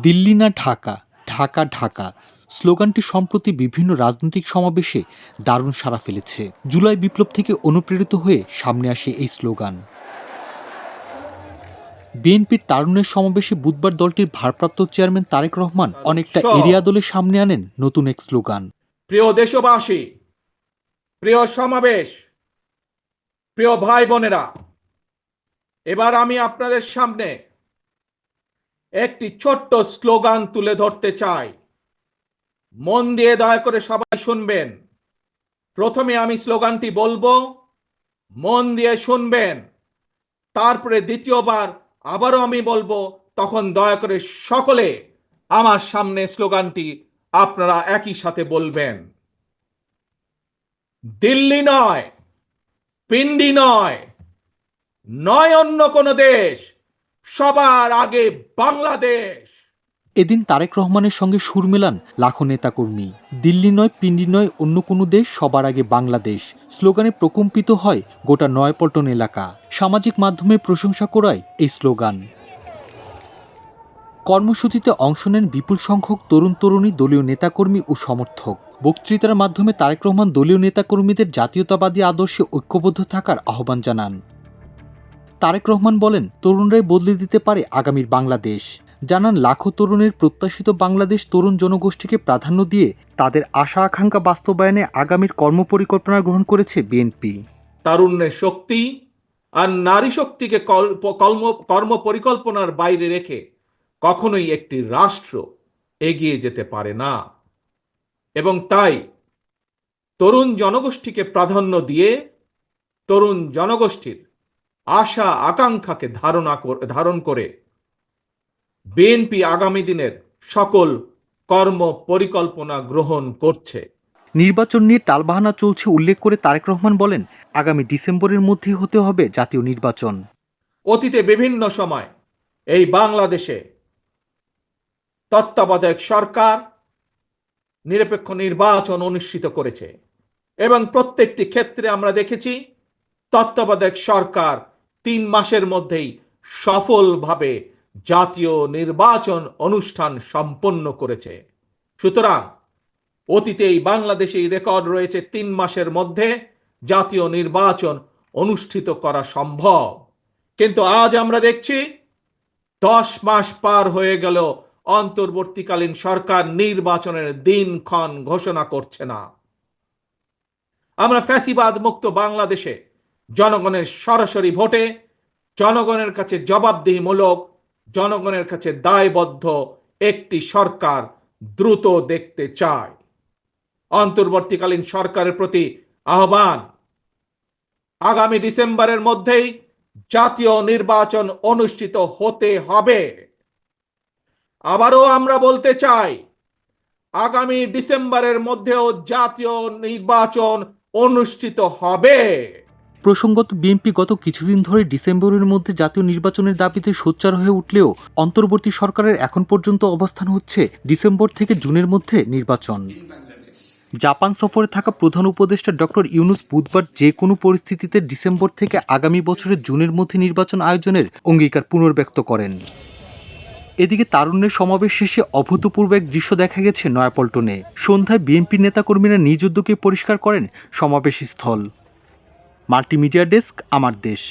দিল্লি না ঢাকা, ঢাকা ঢাকা স্লোগানটি সম্প্রতি বিভিন্ন রাজনৈতিক সমাবেশে দারুণ সাড়া ফেলেছে। জুলাই বিপ্লব থেকে অনুপ্রেরিত হয়ে সামনে আসে এই স্লোগান। বিএনপির তারুণ্যের সমাবেশে বুধবার দলটির ভারপ্রাপ্ত চেয়ারম্যান তারেক রহমান অনেকটা এরিয়া দলের সামনে আনেন নতুন এক স্লোগান। প্রিয় দেশবাসী, প্রিয় সমাবেশ, প্রিয় ভাই বোনেরা, এবার আমি আপনাদের সামনে একটি ছোট্ট স্লোগান তুলে ধরতে চাই। মন দিয়ে দয়া করে সবাই শুনবেন। প্রথমে আমি স্লোগানটি বলবো, মন দিয়ে শুনবেন। তারপরে দ্বিতীয়বার আবারও আমি বলবো, তখন দয়া করে সকলে আমার সামনে স্লোগানটি আপনারা একই সাথে বলবেন। দিল্লি নয়, পিন্ডি নয়, নয় অন্য কোনো দেশ, সবার আগে বাংলাদেশ। এদিন তারেক রহমানের সঙ্গে সুর মেলান লাখো নেতাকর্মী। দিল্লি নয়, পিন্ডি নয়, অন্য কোনো দেশ, সবার আগে বাংলাদেশ স্লোগানে প্রকম্পিত হয় গোটা নয়াপল্টন এলাকা। সামাজিক মাধ্যমে প্রশংসা করায় এই স্লোগান। কর্মসূচিতে অংশ নেন বিপুল সংখ্যক তরুণ তরুণী, দলীয় নেতাকর্মী ও সমর্থক। বক্তৃতার মাধ্যমে তারেক রহমান দলীয় নেতাকর্মীদের জাতীয়তাবাদী আদর্শে ঐক্যবদ্ধ থাকার আহ্বান জানান। তারেক রহমান বলেন, তরুণরাই বদলে দিতে পারে আগামীর বাংলাদেশ। জানান, লাখো তরুণের প্রত্যাশিত বাংলাদেশ তরুণ জনগোষ্ঠীকে প্রাধান্য দিয়ে তাদের আশা আকাঙ্ক্ষা বাস্তবায়নে আগামীর কর্মপরিকল্পনা গ্রহণ করেছে বিএনপি। তারুণ্যের শক্তি আর নারী শক্তিকে কর্ম পরিকল্পনার বাইরে রেখে কখনোই একটি রাষ্ট্র এগিয়ে যেতে পারে না। এবং তাই তরুণ জনগোষ্ঠীকে প্রাধান্য দিয়ে তরুণ জনগোষ্ঠীর আশা আকাঙ্ক্ষাকে ধারণ করে বিএনপি আগামী দিনের সকল কর্ম পরিকল্পনা গ্রহণ করছে। নির্বাচন নিয়ে টালবাহানা চলছে উল্লেখ করে তারেক রহমান বলেন, আগামী ডিসেম্বরের মধ্যেই হতে হবে জাতীয় নির্বাচন। অতীতে বিভিন্ন সময় এই বাংলাদেশে তত্ত্বাবধায়ক সরকার নিরপেক্ষ নির্বাচন অনুষ্ঠিত করেছে এবং প্রত্যেকটি ক্ষেত্রে আমরা দেখেছি তত্ত্বাবধায়ক সরকার 3 মাসের মধ্যেই সফলভাবে জাতীয় নির্বাচন অনুষ্ঠান সম্পন্ন করেছে। সুতরাং অতীতে এই বাংলাদেশে রেকর্ড রয়েছে 3 মাসের মধ্যে জাতীয় নির্বাচন অনুষ্ঠিত করা সম্ভব। কিন্তু আজ আমরা দেখছি 10 মাস পার হয়ে গেল, অন্তর্বর্তীকালীন সরকার নির্বাচনের দিনক্ষণ ঘোষণা করছে না। আমরা ফ্যাসিবাদ মুক্ত বাংলাদেশে জনগণের সরাসরি ভোটে, জনগণের কাছে জবাবদিহিমূলক, জনগণের কাছে দায়বদ্ধ একটি সরকার দ্রুত দেখতে চায়। অন্তর্বর্তীকালীন সরকারের প্রতি আহ্বান, আগামী ডিসেম্বরের মধ্যেই জাতীয় নির্বাচন অনুষ্ঠিত হতে হবে। আবারও আমরা বলতে চাই, আগামী ডিসেম্বরের মধ্যেও জাতীয় নির্বাচন অনুষ্ঠিত হবে। প্রসঙ্গত, বিএনপি গত কিছুদিন ধরে ডিসেম্বরের মধ্যে জাতীয় নির্বাচনের দাবিতে সোচ্চার হয়ে উঠলেও অন্তর্বর্তী সরকারের এখন পর্যন্ত অবস্থান হচ্ছে ডিসেম্বর থেকে জুনের মধ্যে নির্বাচন। জাপান সফরে থাকা প্রধান উপদেষ্টা ডক্টর ইউনূস বুধবার যে কোনো পরিস্থিতিতে ডিসেম্বর থেকে আগামী বছরের জুনের মধ্যে নির্বাচন আয়োজনের অঙ্গীকার পুনর্ব্যক্ত করেন। এদিকে তারুণ্যের সমাবেশ শেষে অভূতপূর্ব এক দৃশ্য দেখা গেছে নয়াপল্টনে। সন্ধ্যায় বিএনপি নেতাকর্মীরা নিজ উদ্যোগে পরিষ্কার করেন সমাবেশ স্থল। মাল্টিমিডিয়া ডেস্ক, আমার দেশ।